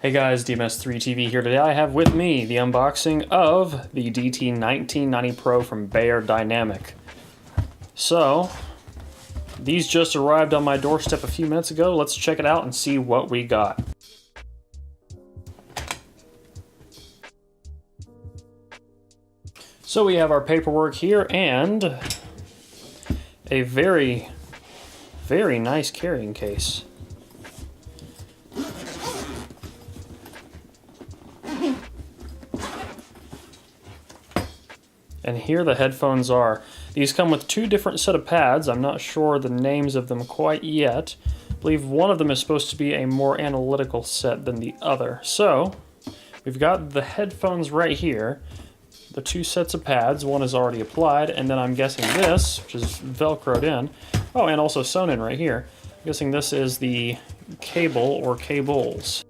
Hey guys, DMS3TV here. Today I have with me the unboxing of the DT1990 Pro from Beyerdynamic. So, these just arrived on my doorstep a few minutes ago. Let's check it out and see what we got. So we have our paperwork here and a very, very nice carrying case. And here the headphones are. These come with two different set of pads. I'm not sure the names of them quite yet. I believe one of them is supposed to be a more analytical set than the other. So, we've got the headphones right here. The two sets of pads, one is already applied, and then I'm guessing this, which is Velcroed in. Oh, and also sewn in right here. I'm guessing this is the cable or cables.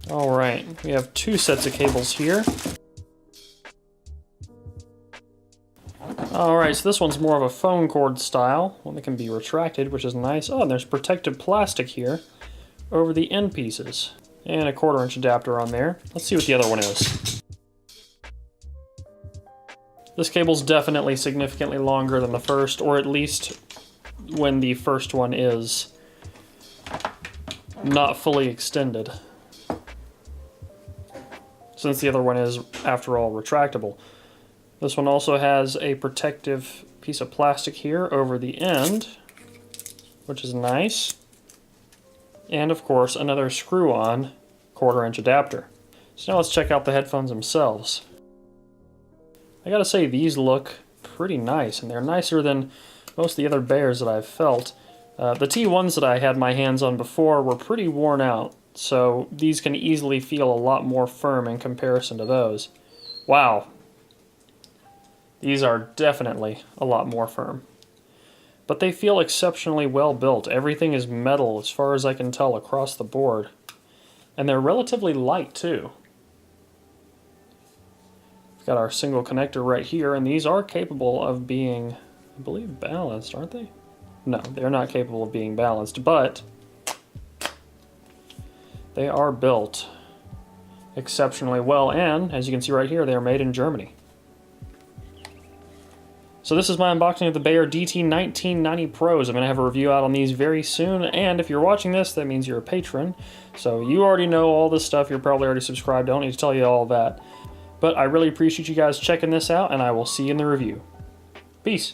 Alright, we have two sets of cables here. Alright, so this one's more of a phone cord style, one that can be retracted, which is nice. Oh, and there's protective plastic here over the end pieces. And a 1/4-inch adapter on there. Let's see what the other one is. This cable's definitely significantly longer than the first, or at least when the first one is not fully extended, since the other one is, after all, retractable. This one also has a protective piece of plastic here over the end, which is nice. And of course, another screw-on 1/4-inch adapter. So now let's check out the headphones themselves. I gotta say, these look pretty nice, and they're nicer than most of the other Beyers that I've felt. The T1s that I had my hands on before were pretty worn out, so these can easily feel a lot more firm in comparison to those. Wow. These are definitely a lot more firm. But they feel exceptionally well built. Everything is metal as far as I can tell across the board. And they're relatively light too. We've got our single connector right here, and these are capable of being, I believe, balanced, aren't they? No, they're not capable of being balanced, but they are built exceptionally well, and as you can see right here, they are made in Germany. So this is my unboxing of the Beyer DT1990 Pros. I'm going to have a review out on these very soon, and if you're watching this, that means you're a patron. So you already know all this stuff, you're probably already subscribed, I don't need to tell you all that. But I really appreciate you guys checking this out, and I will see you in the review. Peace!